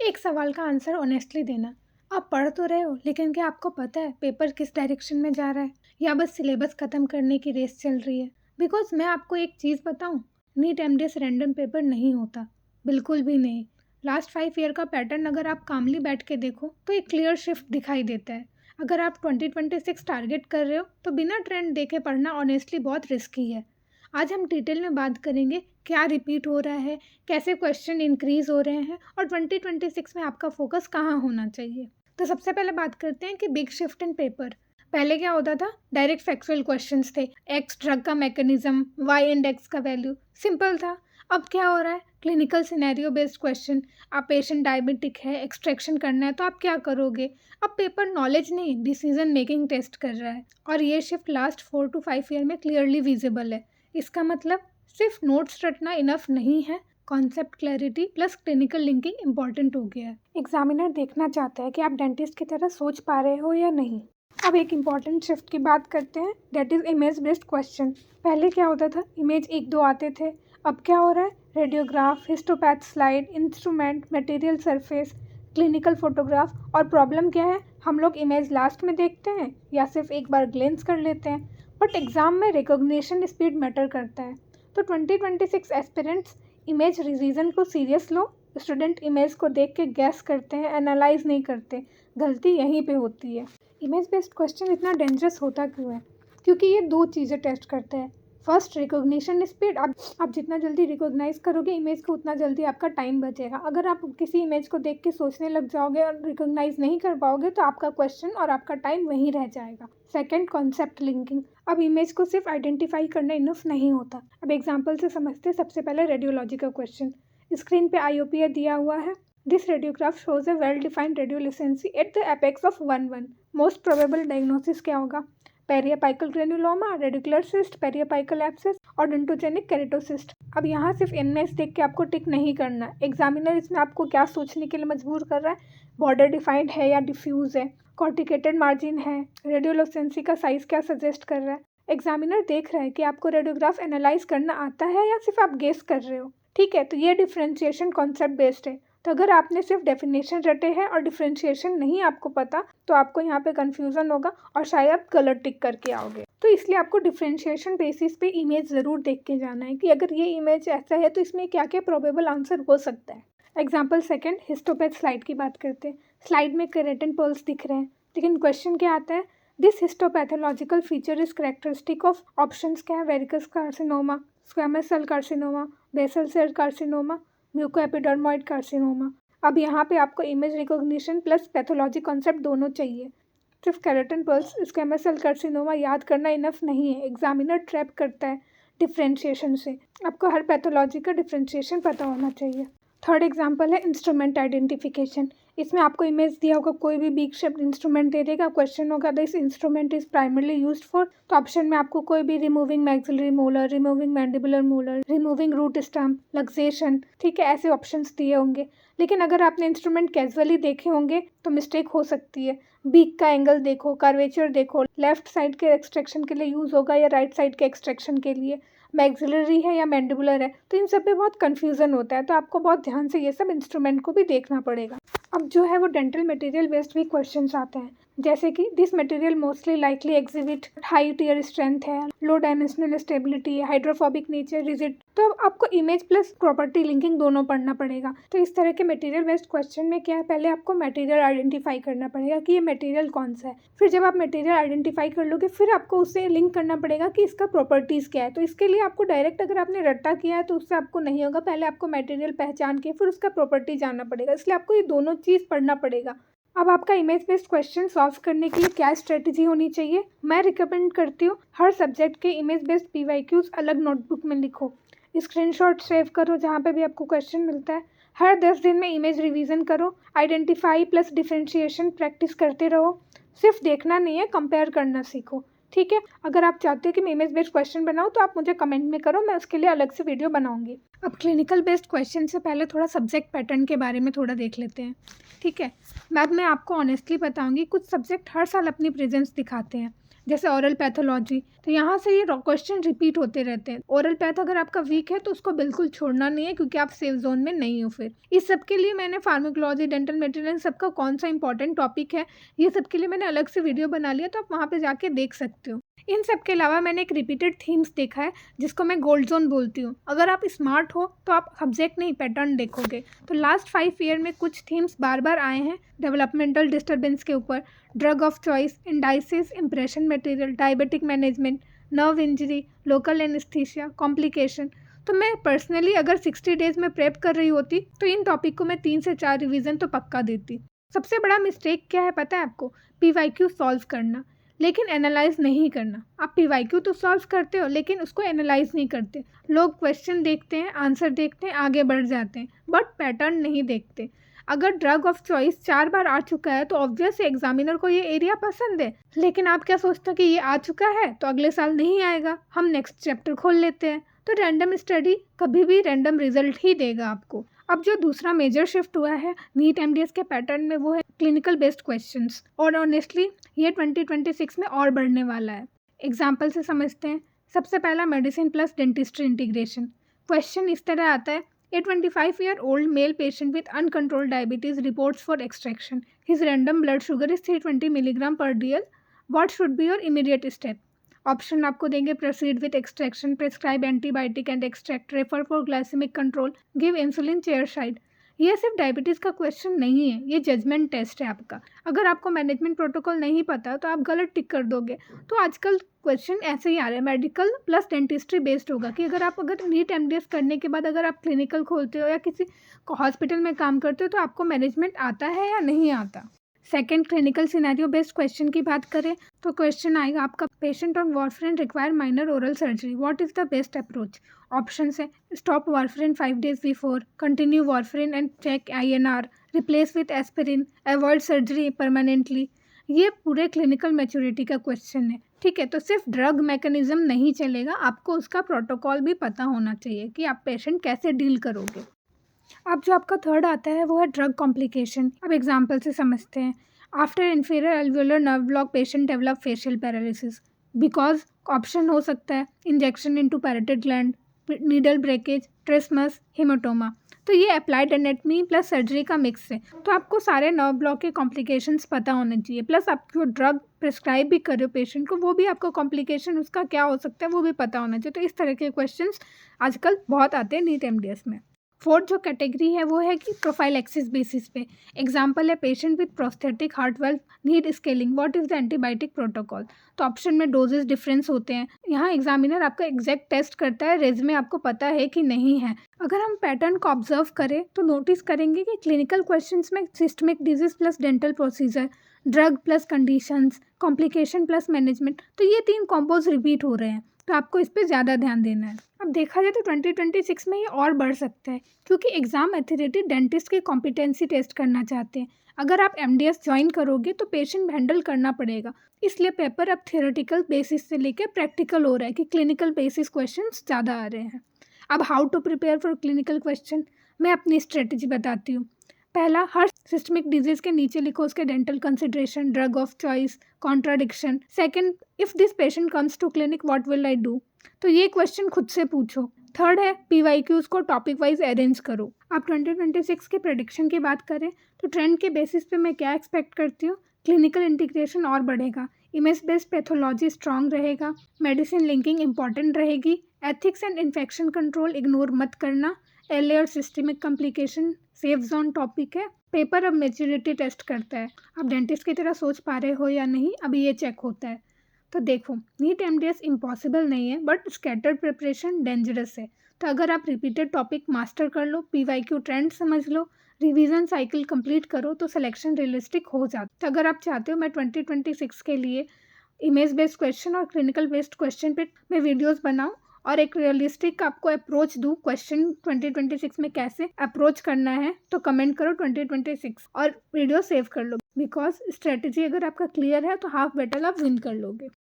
एक सवाल का आंसर ऑनेस्टली देना। आप पढ़ तो रहे हो, लेकिन क्या आपको पता है पेपर किस डायरेक्शन में जा रहा है, या बस सिलेबस खत्म करने की रेस चल रही है? बिकॉज मैं आपको एक चीज़ बताऊं, नीट एमडीएस रैंडम पेपर नहीं होता, बिल्कुल भी नहीं। लास्ट 5 ईयर का पैटर्न अगर आप कामली बैठ के देखो तो एक क्लियर शिफ्ट दिखाई देता है। अगर आप 2026 टारगेट कर रहे हो तो बिना ट्रेंड देखे पढ़ना ऑनेस्टली बहुत रिस्की है। आज हम डिटेल में बात करेंगे क्या रिपीट हो रहा है, कैसे क्वेश्चन इंक्रीज हो रहे हैं और 2026 में आपका फोकस कहाँ होना चाहिए। तो सबसे पहले बात करते हैं कि बिग शिफ्ट इन पेपर। पहले क्या होता था? डायरेक्ट फैक्चुअल क्वेश्चंस थे। एक्स ड्रग का मैकेनिज्म, वाई एंड एक्स का वैल्यू, सिंपल था। अब क्या हो रहा है? Clinical scenario based question. आप पेशेंट डायबिटिक है, एक्सट्रैक्शन करना है, तो आप क्या करोगे? अब पेपर नॉलेज नहीं, डिसीजन मेकिंग टेस्ट कर रहा है। और ये शिफ्ट लास्ट 4 to 5 ईयर में क्लियरली विजिबल है। इसका मतलब सिर्फ नोट्स रटना इनफ नहीं है, concept clarity plus clinical linking important हो गया है। एग्जामिनर देखना चाहता है कि आप डेंटिस्ट की तरह सोच पा रहे हो या नहीं। अब एक इम्पॉर्टेंट शिफ्ट की बात करते हैं, that is image based question. पहले क्या होता था? इमेज 1-2 आते थे। अब क्या हो रहा है? Radiograph, histopath slide, instrument, material surface, clinical photograph. और प्रॉब्लम क्या है? हम लोग इमेज लास्ट में देखते हैं या सिर्फ एक बार ग्लेंस कर लेते हैं, बट एग्जाम में रिकॉग्निशन स्पीड मैटर करता है। तो 2026 एस्पिरेंट्स, इमेज रिवीजन को सीरियस लो। स्टूडेंट इमेज को देख के गैस करते हैं, एनालाइज नहीं करते। गलती यहीं पे होती है। इमेज बेस्ड क्वेश्चन इतना डेंजरस होता क्यों है? क्योंकि ये दो चीज़ें टेस्ट करते हैं। First, recognition speed. आप जितना जल्दी रिकॉग्नाइज करोगे इमेज को, उतना जल्दी आपका टाइम बचेगा। अगर आप किसी इमेज को देख के सोचने लग जाओगे और रिकॉग्नाइज नहीं कर पाओगे तो आपका क्वेश्चन और आपका टाइम वहीं रह जाएगा। Second, concept linking. अब इमेज को सिर्फ आइडेंटिफाई करना इनफ नहीं होता। अब एग्जाम्पल से समझते। सबसे पहले रेडियोलॉजी का क्वेश्चन। स्क्रीन पे आईओपी दिया हुआ है। This radiograph shows a well defined radiolucency at the apex of 1-1। Most probable diagnosis क्या होगा? Periapical granuloma, radicular cyst, periapical abscess और डेंटोजेनिक केरेटोसिस्ट। अब यहाँ सिर्फ इमेज देख के आपको टिक नहीं करना। एग्जामिनर इसमें आपको क्या सोचने के लिए मजबूर कर रहा है? बॉर्डर डिफाइंड है या डिफ्यूज है? कॉर्टिकेटेड मार्जिन है? रेडियोलोसेंसी का साइज क्या सजेस्ट कर रहा है? एग्जामिनर देख रहा है कि आपको रेडियोग्राफ एनालाइज करना आता है या सिर्फ आप गेस कर रहे हो। ठीक है, तो ये डिफ्रेंशिएशन कॉन्सेप्ट बेस्ड है। तो अगर आपने सिर्फ डेफिनेशन रटे हैं और डिफ्रेंशिएशन नहीं आपको पता, तो आपको यहाँ पे कन्फ्यूजन होगा और शायद आप गलत टिक करके आओगे। तो इसलिए आपको डिफ्रेंशिएशन बेसिस पे इमेज ज़रूर देख के जाना है कि अगर ये इमेज ऐसा है तो इसमें क्या क्या प्रोबेबल आंसर हो सकता है। एग्जाम्पल सेकेंड, हिस्टोपैथ स्लाइड की बात करते हैं। स्लाइड में केराटिन पर्ल्स दिख रहे हैं, लेकिन क्वेश्चन क्या आता है? This histopathological feature is characteristic of options क्या है? Verrucous carcinoma, squamous cell carcinoma, basal cell carcinoma, mucoepidermoid carcinoma. अब यहाँ पे आपको image recognition plus pathology concept दोनों चाहिए। सिर्फ keratin pearls, squamous cell carcinoma याद करना इनफ नहीं है। एग्जामिनर ट्रैप करता है डिफ्रेंशिएशन से। आपको हर पैथोलॉजी का डिफ्रेंशिएशन पता होना चाहिए। थर्ड एग्जाम्पल है इंस्ट्रूमेंट आइडेंटिफिकेशन। इसमें आपको इमेज दिया होगा, कोई भी बिग शेप्ड इंस्ट्रूमेंट दे देगा, क्वेश्चन होगा this instrument is primarily used for. तो ऑप्शन में आपको कोई भी removing maxillary molar, removing mandibular molar, removing root stump, luxation, ठीक है, ऐसे ऑप्शंस दिए होंगे। लेकिन अगर आपने इंस्ट्रूमेंट कैजुअली देखे होंगे तो मिस्टेक हो सकती है। बीक का एंगल देखो, कर्वेचर देखो, लेफ्ट साइड के एक्सट्रैक्शन के लिए यूज होगा या राइट साइड के एक्सट्रैक्शन के लिए, मैक्सिलरी है या मैंडिबुलर है, तो इन सब पे बहुत कन्फ्यूजन होता है। तो आपको बहुत ध्यान से ये सब इंस्ट्रूमेंट को भी देखना पड़ेगा। अब जो है वो डेंटल मटेरियल बेस्ड भी क्वेश्चंस आते हैं, जैसे कि this material mostly likely exhibit high tear strength है, लो डायमेंशनल स्टेबिलिटी है, हाइड्रोफोबिक नेचर, रिजिड। तो अब आपको इमेज प्लस प्रॉपर्टी लिंकिंग दोनों पढ़ना पड़ेगा। तो इस तरह के मटेरियल बेस्ड क्वेश्चन में क्या है, पहले आपको मटेरियल आइडेंटिफाई करना पड़ेगा कि ये मटेरियल कौन सा है। फिर जब आप मटेरियल आइडेंटिफाई कर लोगे, फिर आपको उससे लिंक करना पड़ेगा कि इसका प्रॉपर्टीज़ क्या है। तो इसके लिए आपको डायरेक्ट अगर आपने रट्टा किया है तो उससे आपको नहीं होगा, पहले आपको मटेरियल पहचान के फिर उसका प्रॉपर्टी जानना पड़ेगा। इसलिए आपको ये दोनों चीज़ पढ़ना पड़ेगा। अब आपका इमेज बेस्ड क्वेश्चन सॉल्व करने के लिए क्या स्ट्रेटजी होनी चाहिए? मैं रिकमेंड करती हूँ हर सब्जेक्ट के इमेज बेस्ड पीवाईक्यूज अलग नोटबुक में लिखो, स्क्रीनशॉट सेव करो जहाँ पे भी आपको क्वेश्चन मिलता है। हर 10 दिन में इमेज रिवीजन करो, आइडेंटिफाई प्लस डिफ्रेंशिएशन प्रैक्टिस करते रहो। सिर्फ देखना नहीं है, कंपेयर करना सीखो। ठीक है, अगर आप चाहते हो कि मैं इमेज बेस्ड क्वेश्चन बनाऊँ तो आप मुझे कमेंट में करो, मैं उसके लिए अलग से वीडियो बनाऊंगी। अब क्लिनिकल बेस्ड क्वेश्चन से पहले थोड़ा सब्जेक्ट पैटर्न के बारे में थोड़ा देख लेते हैं। ठीक है, मैं आपको ऑनेस्टली बताऊंगी, कुछ सब्जेक्ट हर साल अपनी प्रेजेंस दिखाते हैं। जैसे ओरल पैथोलॉजी, तो यहाँ से ये क्वेश्चन रिपीट होते रहते हैं। ओरल पैथ अगर आपका वीक है तो उसको बिल्कुल छोड़ना नहीं है, क्योंकि आप सेफ जोन में नहीं हो। फिर इस सब के लिए मैंने फार्माकोलॉजी, डेंटल मटेरियल, सबका कौन सा इंपॉर्टेंट टॉपिक है, ये सब के लिए मैंने अलग से वीडियो बना लिया, तो आप वहाँ पे जाके देख सकते हो। इन सब के अलावा मैंने एक रिपीटेड थीम्स देखा है, जिसको मैं गोल्ड जोन बोलती हूँ। अगर आप स्मार्ट हो तो आप सब्जेक्ट नहीं पैटर्न देखोगे। तो लास्ट 5 ईयर में कुछ थीम्स बार बार आए हैं डेवलपमेंटल डिस्टर्बेंस के ऊपर, drug of choice, indices, impression material, diabetic management, nerve injury, local anaesthesia, complication. तो मैं पर्सनली अगर 60 डेज में प्रेप कर रही होती तो इन टॉपिक को मैं 3 से 4 रिवीजन तो पक्का देती। सबसे बड़ा मिस्टेक क्या है पता है आपको? PYQ सॉल्व करना, लेकिन एनालाइज नहीं करना। आप PYQ तो सॉल्व करते हो, लेकिन उसको एनालाइज नहीं करते। लोग क्वेश्चन देखते हैं, आंसर देखते हैं, आगे बढ़ जाते हैं, बट पैटर्न नहीं देखते। अगर ड्रग ऑफ चॉइस 4 बार आ चुका है तो ऑब्वियस एग्जामिनर को ये एरिया पसंद है, लेकिन आप क्या सोचते हो कि ये आ चुका है तो अगले साल नहीं आएगा, हम नेक्स्ट चैप्टर खोल लेते हैं। तो रैंडम स्टडी कभी भी रैंडम रिजल्ट ही देगा आपको। अब जो दूसरा मेजर शिफ्ट हुआ है नीट MDS के पैटर्न में, वो है क्लिनिकल बेस्ड क्वेश्चंस, और ऑनेस्टली ये 2026 में और बढ़ने वाला है। एग्जाम्पल से समझते हैं। सबसे पहला medicine plus dentistry integration. Question इस तरह आता है, A 25-year-old male patient with uncontrolled diabetes reports for extraction. His random blood sugar is 320 milligram per dl. What should be your immediate step? Option आपको देंगे, proceed with extraction, prescribe antibiotic and extract, refer for glycemic control, give insulin, chair side. ये सिर्फ diabetes का question नहीं है, ये judgement test है आपका। अगर आपको मैनेजमेंट प्रोटोकॉल नहीं पता तो आप गलत टिक कर दोगे। तो आजकल क्वेश्चन ऐसे ही आ रहे हैं, मेडिकल प्लस डेंटिस्ट्री बेस्ड होगा कि अगर नीट MDS करने के बाद अगर आप क्लिनिकल खोलते हो या किसी हॉस्पिटल में काम करते हो तो आपको मैनेजमेंट आता है या नहीं आता। Second, clinical scenario based question की बात करें तो क्वेश्चन आएगा आपका, patient on warfarin require minor oral surgery, what is the best approach? Option है, stop warfarin 5 days before, continue warfarin and check INR, replace with aspirin, avoid surgery permanently. ये पूरे clinical maturity का question है, ठीक है। तो सिर्फ drug mechanism नहीं चलेगा, आपको उसका प्रोटोकॉल भी पता होना चाहिए कि आप पेशेंट कैसे डील करोगे। अब जो आपका थर्ड आता है वो है ड्रग कॉम्प्लिकेशन। अब एग्जाम्पल से समझते हैं। After inferior alveolar nerve block patient develop facial paralysis because, option हो सकता है injection into parotid gland, needle breakage, trismus, hematoma. तो ये अप्लाइड एनेटमी प्लस सर्जरी का मिक्स है। तो आपको सारे नर्व ब्लॉक के कॉम्प्लिकेशंस पता होने चाहिए, प्लस आप जो ड्रग प्रिस्क्राइब भी कर रहे हो पेशेंट को, वो भी आपको कॉम्प्लिकेशन उसका क्या हो सकता है वो भी पता होना चाहिए। तो इस तरह के क्वेश्चंस आजकल बहुत आते हैं नीट MDS में। फोर्थ जो कैटेगरी है वो है कि प्रोफाइल एक्सिस बेसिस पे। एग्जाम्पल है, patient with prosthetic heart valve need scaling, what is the antibiotic protocol? तो ऑप्शन में डोजेस डिफरेंस होते हैं। यहाँ एग्जामिनर आपका एग्जैक्ट टेस्ट करता है रेज्यूमे आपको पता है कि नहीं है। अगर हम पैटर्न को ऑब्जर्व करें तो नोटिस करेंगे कि क्लिनिकल क्वेश्चंस में systemic disease plus dental procedure, drug plus conditions, complication plus management, तो ये 3 कॉम्पोज रिपीट हो रहे हैं। तो आपको इस पर ज़्यादा ध्यान देना है। अब देखा जाए तो 2026 में ये और बढ़ सकता है, क्योंकि एग्जाम अथॉरिटी डेंटिस्ट की कॉम्पिटेंसी टेस्ट करना चाहते हैं। अगर आप MDS ज्वाइन करोगे तो पेशेंट हैंडल करना पड़ेगा, इसलिए पेपर अब थियोरेटिकल बेसिस से लेकर प्रैक्टिकल हो रहा है कि क्लिनिकल बेसिस क्वेश्चंस ज़्यादा आ रहे हैं। अब how to prepare for clinical question, मैं अपनी स्ट्रेटजी बताती हूँ। पहला, हर सिस्टमिक डिजीज के नीचे लिखो उसके dental consideration, drug of choice, contradiction. Second, if this patient comes to clinic what will I do, तो ये क्वेश्चन खुद से पूछो। थर्ड है, PYQs को टॉपिक वाइज अरेंज करो। आप 2026 के प्रेडिक्शन की बात करें तो ट्रेंड के बेसिस पे मैं क्या एक्सपेक्ट करती हूँ? क्लिनिकल इंटीग्रेशन और बढ़ेगा, इमेज बेस्ड पैथोलॉजी स्ट्रांग रहेगा, मेडिसिन लिंकिंग इंपॉर्टेंट रहेगी, ethics and infection control ignore मत करना, LA और systemic complication safe zone topic है। पेपर अब मेच्योरिटी टेस्ट करता है, आप डेंटिस्ट की तरह सोच पा रहे हो या नहीं, अभी ये चेक होता है। तो देखो, नीट MDS इम्पॉसिबल नहीं है, बट स्कैटर्ड प्रिपरेशन डेंजरस है। तो अगर आप रिपीटेड टॉपिक मास्टर कर लो, PYQ ट्रेंड समझ लो, रिवीजन साइकिल कंप्लीट करो तो सिलेक्शन रियलिस्टिक हो जाता। तो अगर आप चाहते हो मैं 2026 के लिए इमेज बेस्ड क्वेश्चन और क्लिनिकल बेस्ड क्वेश्चन पे मैं वीडियोस बनाऊं और एक रियलिस्टिक आपको अप्रोच दूं क्वेश्चन 2026 में कैसे अप्रोच करना है, तो कमेंट करो 2026 और वीडियो सेव कर लो। बिकॉज स्ट्रेटजी अगर आपका क्लियर है तो हाफ बैटल आप विन कर लोगे।